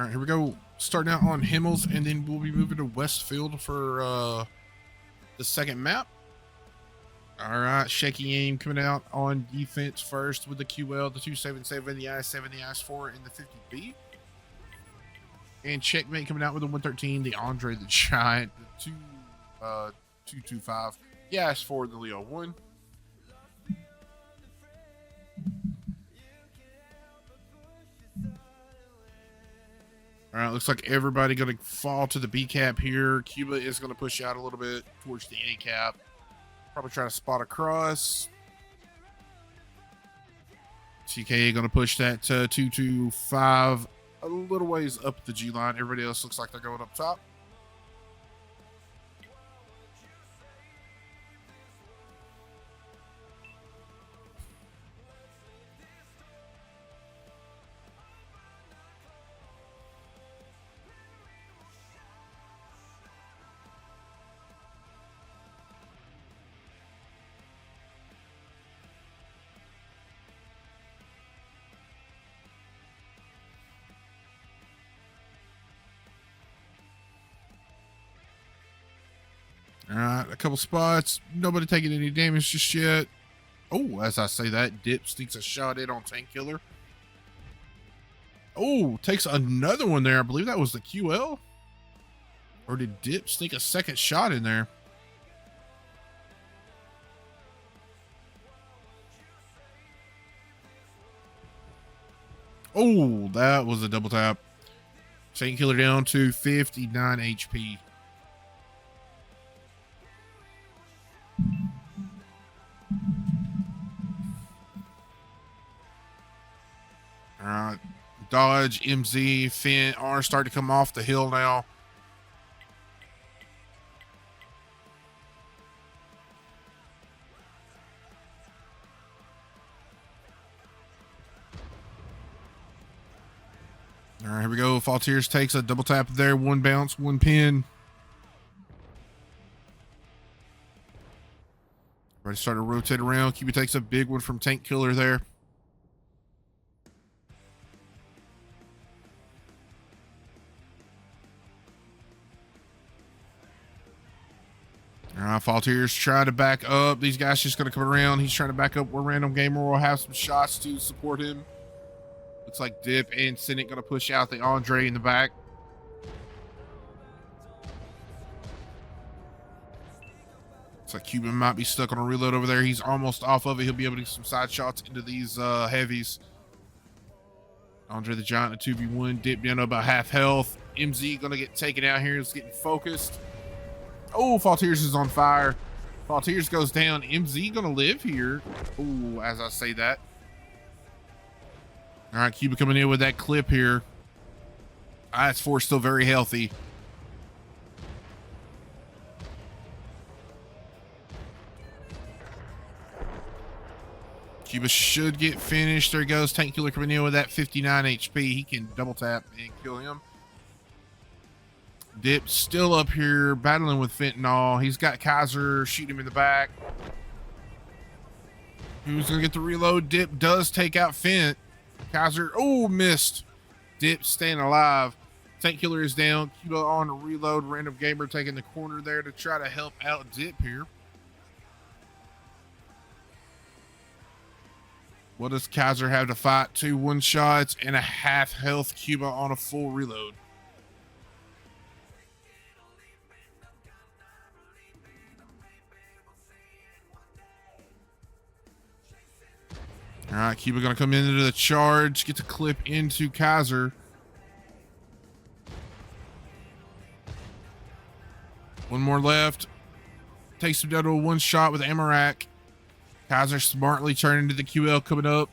All right, here we go. Starting out on Himmels, and then we'll be moving to Westfield for the second map. All right, shaky aim coming out on defense first with the QL, the 277, the I-7, the I-4, and the 50B. And checkmate coming out with the 113, the Andre the Giant, the 225, the I-4, the Leo 1. All right, looks like everybody going to fall to the B cap here. Cuba is going to push out a little bit towards the A cap. Probably try to spot across. TKA going to push that 225 a little ways up the G line. Everybody else looks like they're going up top. All right, a couple spots. Nobody taking any damage just yet. Oh, as I say that, Dip sneaks a shot in on Tank Killer. Oh, takes another one there. I believe that was the QL. Or did Dip sneak a second shot in there? Oh, that was a double tap. Tank Killer down to 59 HP. All right, Dodge, MZ, Finn are starting to come off the hill now. All right, here we go. Faultiers takes a double tap there. One bounce, one pin. Everybody started to rotate around. Cuba takes a big one from Tank Killer there. All right, Faultiers trying to back up. These guys just going to come around. He's trying to back up where Random Gamer will have some shots to support him. Looks like Dip and Cynic going to push out the Andre in the back. Looks like Cuban might be stuck on a reload over there. He's almost off of it. He'll be able to get some side shots into these heavies. Andre the Giant, a 2v1. Dip down to about half health. MZ going to get taken out here. He's getting focused. Oh, Faultiers is on fire. Faultiers goes down. MZ going to live here. Oh, as I say that. All right, Cuba coming in with that clip here. IS-4 still very healthy. Cuba should get finished. There goes Tank Killer coming in with that 59 HP. He can double tap and kill him. Dip still up here battling with Fentanyl. He's got Kaiser shooting him in the back. Who's going to get the reload? Dip does take out Fent. Kaiser, oh, missed. Dip staying alive. Tank Killer is down. Cuba on a reload. Random Gamer taking the corner there to try to help out Dip here. What does Kaiser have to fight? 2 one-shots and a half health. Cuba on a full reload. All right, Cuba going to come into the charge, get the clip into Kaiser. One more left. Takes him down to a one shot with Amarak. Kaiser smartly turning into the QL coming up.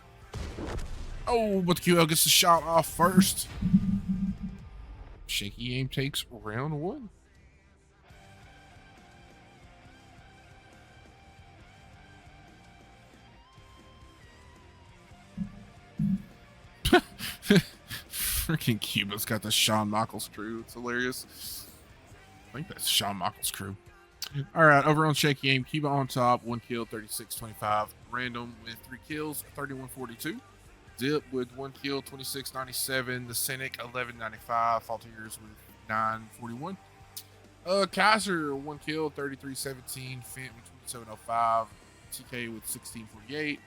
Oh, but the QL gets the shot off first. Shaky aim takes round 1. Freaking Cuba's got the Shawn Michaels crew. It's hilarious. I think that's Shawn Michaels crew. All right, over on Shaky Aim, Cuba on top, 1 kill, 36-25. Random with 3 kills, 31-42. Dip with 1 kill, 2697. The Cynic, 1195. Faultiers with 941. Kaiser, 1 kill, 3317. Fent with 2705. TK with 1648.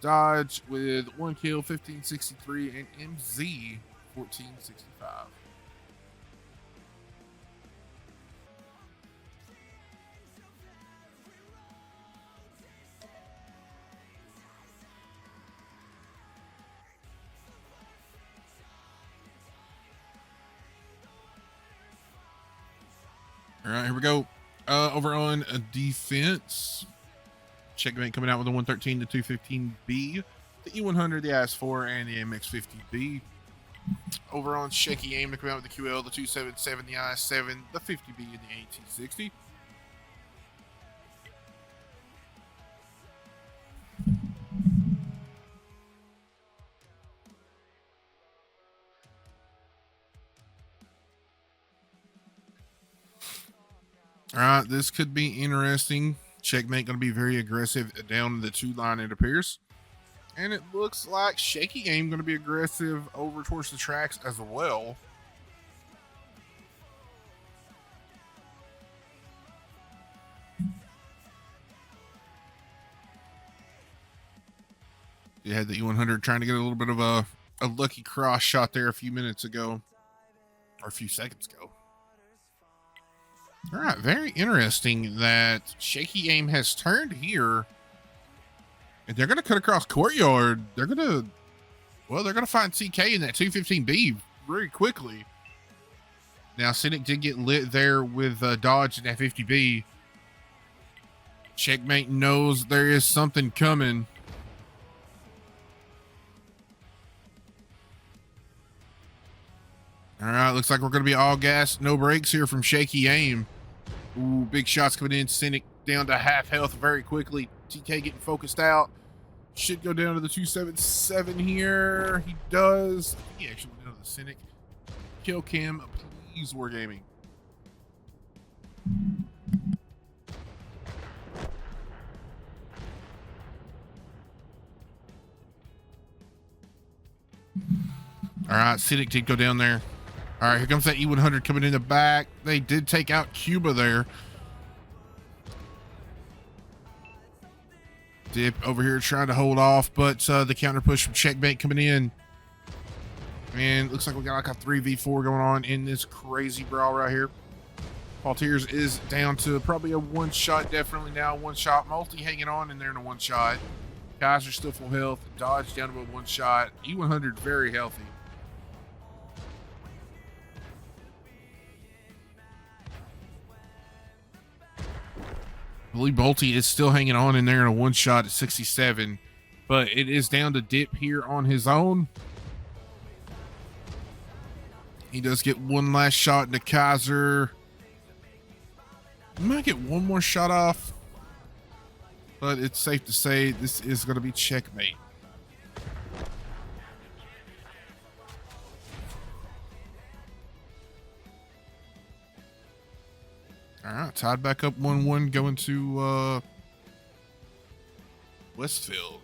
Dodge with 1 kill, 1563. And MZ, 1465. All right, here we go. Over on defense, Checkmate coming out with the 113, the 215B, the E100, the IS4, and the MX50B. Over on Shaky Aim, coming out with the QL, the 277, the IS7, the 50B, and the AT60. All right, this could be interesting. Checkmate going to be very aggressive down the 2 line, it appears. And it looks like Shaky Aim going to be aggressive over towards the tracks as well. You had the E100 trying to get a little bit of a lucky cross shot there a few minutes ago, or a few seconds ago. All right, very interesting that Shaky Aim has turned here, and they're going to cut across courtyard. They're going to find TK in that 215B very quickly. Now, Cynic did get lit there with Dodge and that 50B. Checkmate knows there is something coming. All right, looks like we're going to be all gas, no brakes here from Shaky Aim. Ooh, big shots coming in. Cynic down to half health very quickly. TK getting focused out. Should go down to the 277 here. He does. He actually went down to the Cynic. Kill cam, please, Wargaming. All right, Cynic did go down there. All right, here comes that E100 coming in the back. They did take out Cuba there. Dip over here trying to hold off, but the counter push from Checkmate coming in. And looks like we got like a 3v4 going on in this crazy brawl right here. Faultiers is down to probably a 1-shot, definitely now 1-shot. Multi hanging on in there in a 1-shot. Kaiser still full health. Dodge down to a 1-shot. E100 very healthy. Lee Bolte is still hanging on in there in a 1-shot at 67, but it is down to Dip here on his own. He does get one last shot into Kaiser. He might get one more shot off, but it's safe to say this is going to be Checkmate. All right, tied back up 1-1 going to Westfield.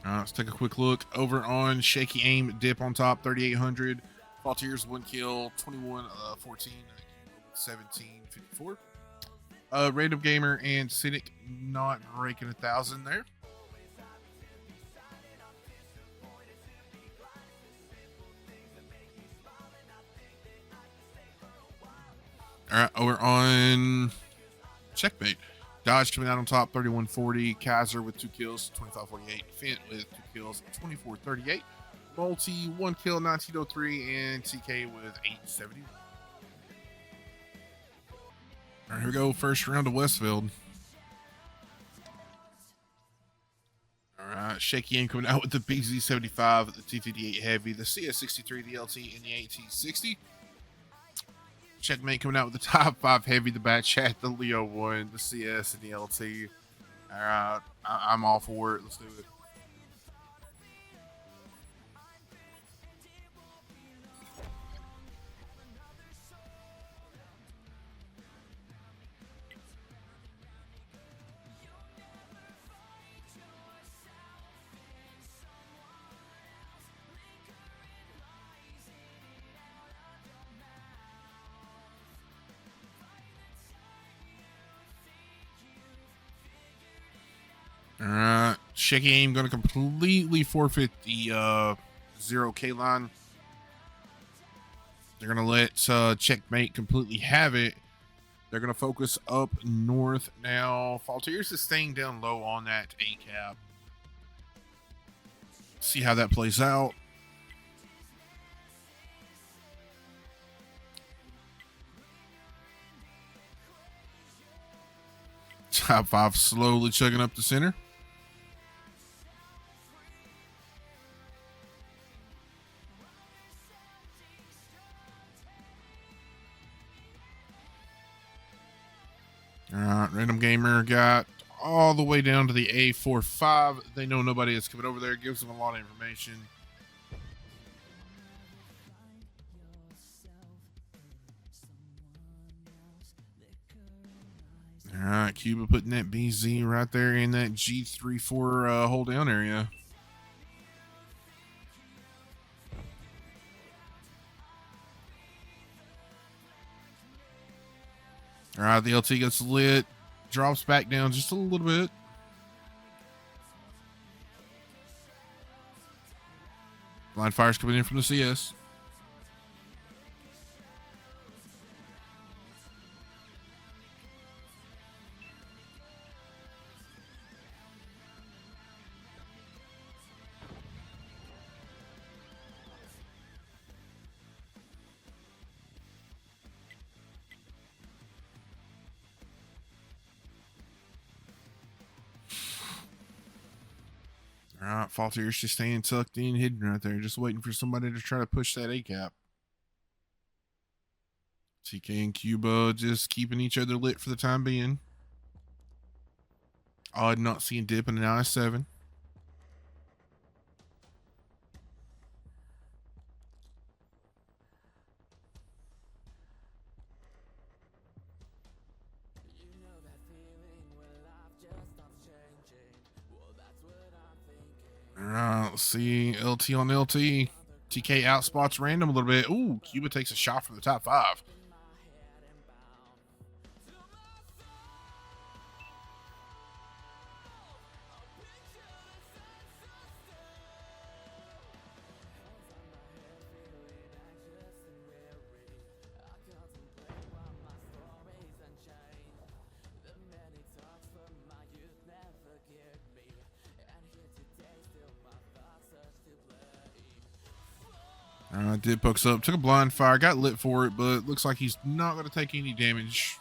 All right, let's take a quick look over on Shaky Aim. Dip on top, 3,800. Faultiers, 1 kill, 21, 14, 17, 54. Random Gamer and Cynic not breaking 1,000 there. All right, over on Checkmate. Dodge coming out on top, 3140. Kaiser with 2 kills, 2548. Fent with 2 kills, 2438. Multi, 1 kill, 1903. And TK with 870. All right, here we go. First round of Westfield. All right, Shaky Aim coming out with the BZ75, the T58 Heavy, the CS63, the LT, and the AT60. Checkmate coming out with the top 5 Heavy, the Bat Chat, the Leo 1, the CS, and the LT. All right, I'm all for it. Let's do it. All right, shaky aim going to completely forfeit the 0K line. They're going to let Checkmate completely have it. They're going to focus up north now. Faultiers is staying down low on that A cap. See how that plays out. Top 5 slowly chugging up the center. All right, Random Gamer got all the way down to the A45. They know nobody is coming over there. Gives them a lot of information. All right, Cuba putting that BZ right there in that G34 hold down area. All right, the LT gets lit, drops back down just a little bit. Blind fire's coming in from the CS. All right, Faultier's just staying tucked in, hidden right there, just waiting for somebody to try to push that A cap. TK and Cuba just keeping each other lit for the time being. Odd not seeing dip in an I7. Let's see. LT on LT. TK outspots random a little bit. Ooh, Cuba takes a shot from the top 5. Did pokes up, took a blind fire, got lit for it, but looks like he's not going to take any damage.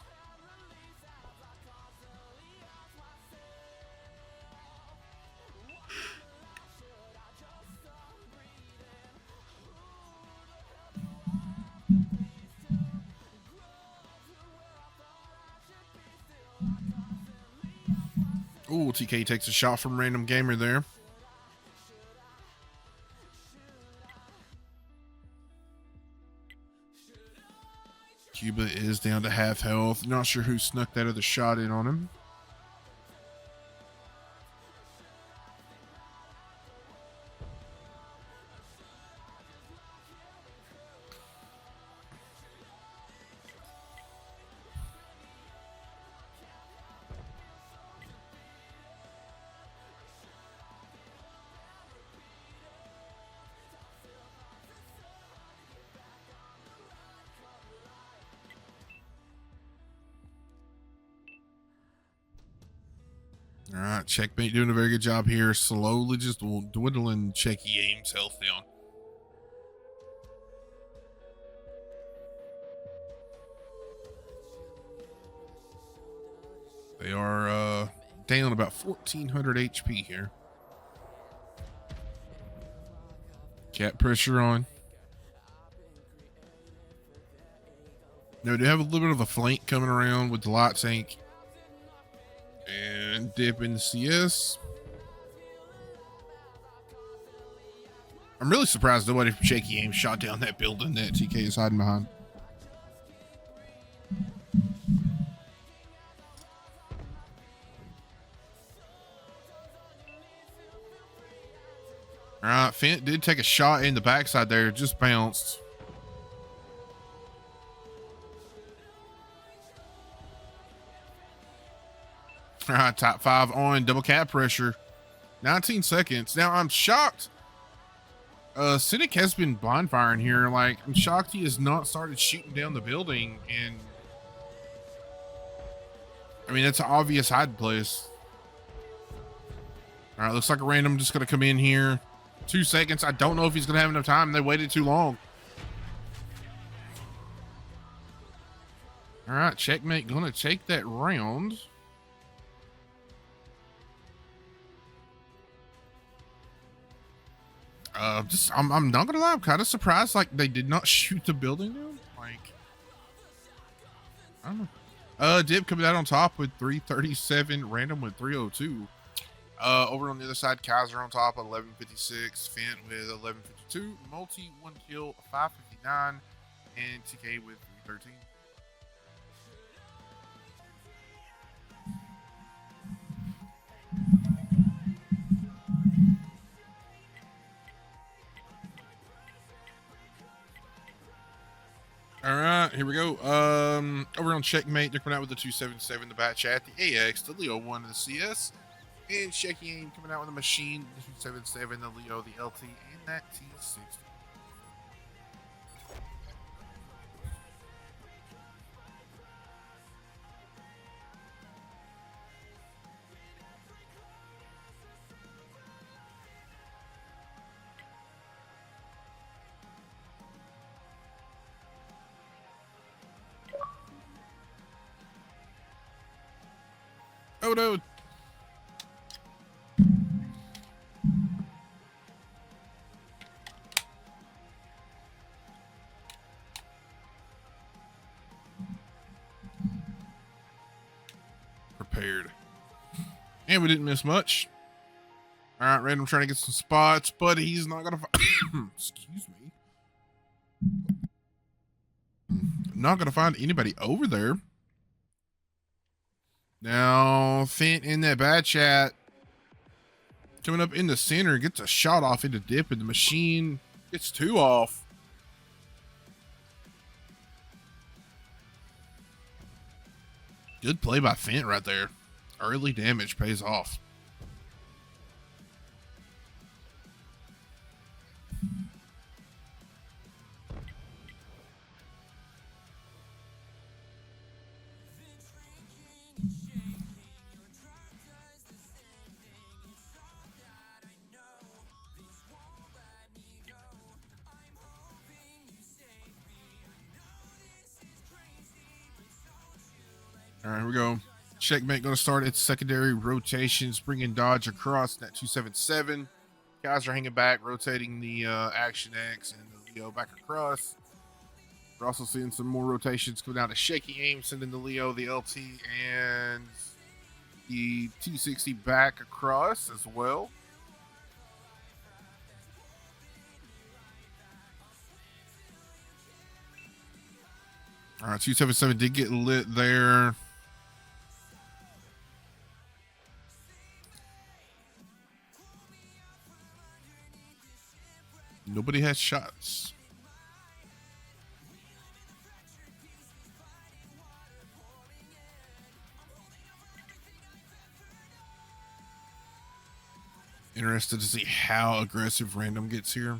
Ooh, TK takes a shot from Random Gamer there. Cuba is down to half health. Not sure who snuck that other shot in on him. All right, Checkmate doing a very good job here. Slowly just dwindling Checky Aim's health down. They are down about 1,400 HP here. Cap pressure on. Now, do have a little bit of a flank coming around with the light tank. And dip in the CS. I'm really surprised nobody from Shaky Aim shot down that building that TK is hiding behind. All right, Fent did take a shot in the backside there, just bounced. All right, right, top 5 on, double cap pressure. 19 seconds. Now, I'm shocked. Cynic has been blind firing here. Like, I'm shocked he has not started shooting down the building. And I mean, that's an obvious hide place. All right, looks like a random just going to come in here. 2 seconds. I don't know if he's going to have enough time. They waited too long. All right, checkmate going to take that round. I'm not gonna lie, I'm kind of surprised like they did not shoot the building down. Like, I don't know. Dib coming out on top with 337, random with 302. Over on the other side, Kaiser on top, 1156, Fent with 1152, Multi 1 kill, 559, and TK with 313. All right, here we go. Over on Checkmate, they're coming out with the 277, the Bat Chat, the AX, the Leo 1, the CS, and Shaky coming out with the Machine, the 277, the Leo, the LT, and that T60. Oh no. Prepared. And we didn't miss much. All right, random trying to get some spots, but he's not gonna excuse me. Not gonna find anybody over there. Now, Fent in that Bad Chat coming up in the center, gets a shot off into dip, and the Machine gets 2 off. Good play by Fent right there. Early damage pays off. All right, here we go. Checkmate going to start its secondary rotations, bringing Dodge across that 277. Guys are hanging back, rotating the Action X and the Leo back across. We're also seeing some more rotations coming out of Shaky Aim, sending the Leo, the LT, and the T60 back across as well. All right, 277 did get lit there. Nobody has shots. Interested to see how aggressive random gets here.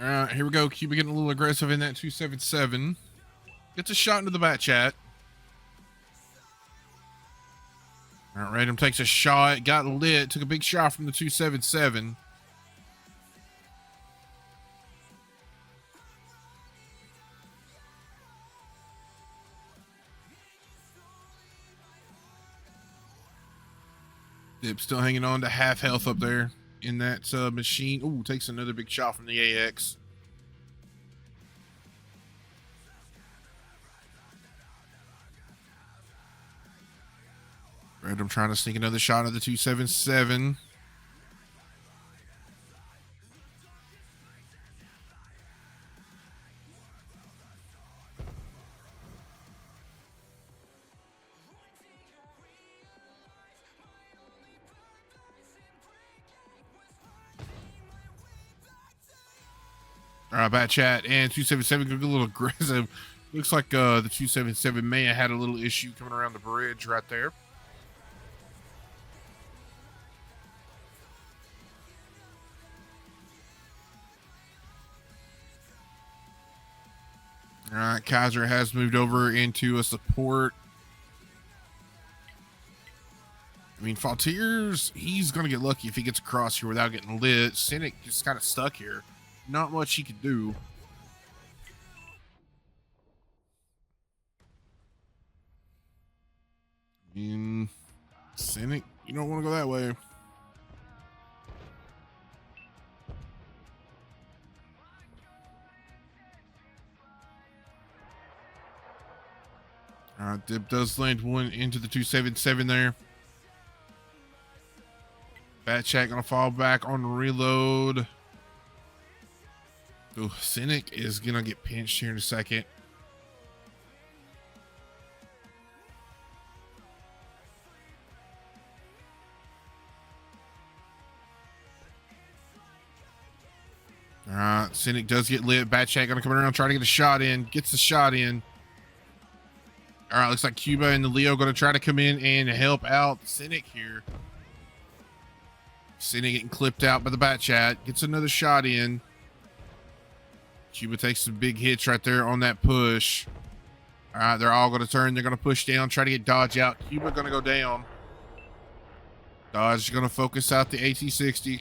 All right, here we go. Cuba getting a little aggressive in that 277. Gets a shot into the Bat Chat. All right, random takes a shot. Got lit. Took a big shot from the 277. Dip still hanging on to half health up there in that Machine. Ooh, takes another big shot from the AX. Random trying to sneak another shot of the 277. Bad chat and 277 gonna be a little aggressive. Looks like the 277 may have had a little issue coming around the bridge right there. All right, Kaiser has moved over into a support. I mean, Faultiers, he's going to get lucky if he gets across here without getting lit. Cynic just kind of stuck here. Not much he could do. I mean, Cynic, you don't want to go that way. All right, Dip does land one into the 277 there. Bad chat gonna fall back on reload. Ooh, Cynic is gonna get pinched here in a second. All right, Cynic does get lit. Bad chat gonna come around, try to get a shot in. Gets the shot in. All right, looks like Cuba and the Leo gonna try to come in and help out Cynic here. Cynic getting clipped out by the Bat Chat. Gets another shot in. Cuba takes some big hits right there on that push. All right, they're all going to turn. They're going to push down, try to get Dodge out. Cuba going to go down. Dodge is going to focus out the AT-60.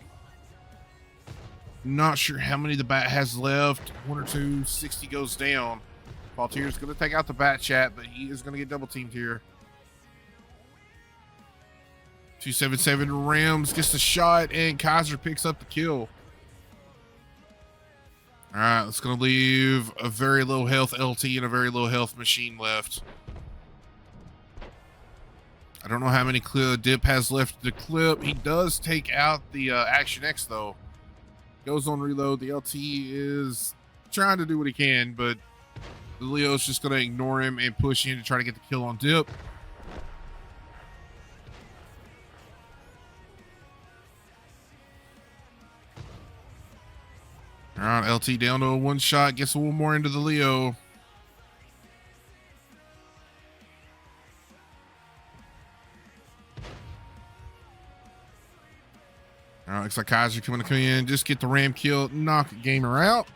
Not sure how many the Bat has left. One or two. 60 goes down. Faultier's going to take out the Bat Chat, but he is going to get double teamed here. 277 Rams gets the shot, and Kaiser picks up the kill. All right, it's going to leave a very low health LT and a very low health machine left. I don't know how many Dip has left to clip. He does take out the Action X, though. Goes on reload. The LT is trying to do what he can, but the Leo's just going to ignore him and push in to try to get the kill on Dip. All right, LT down to a one shot. Gets one more into the Leo. All right, looks like Kaiser coming to come in. Just get the Ram kill. Knock the gamer out.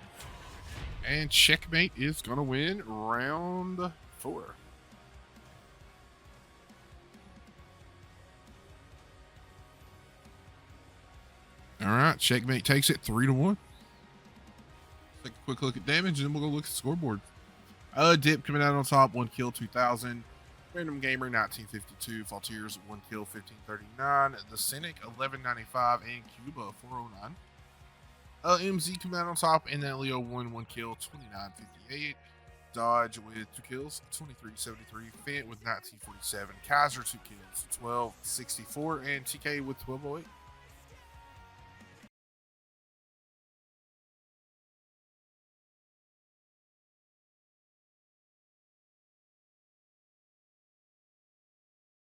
And Checkmate is going to win round 4. All right, Checkmate takes it 3-1. Take a quick look at damage, and then we'll go look at the scoreboard. Dip coming out on top, 1 kill, 2000. Random Gamer, 1952. Faultiers, 1 kill, 1539. The Cynic, 1195. And Cuba, 409. MZ coming out on top, and that Leo 1 kill, 2958. Dodge with 2 kills, 2373. Fent with 1947. Kaiser, 2 kills, 1264. And TK with 1208.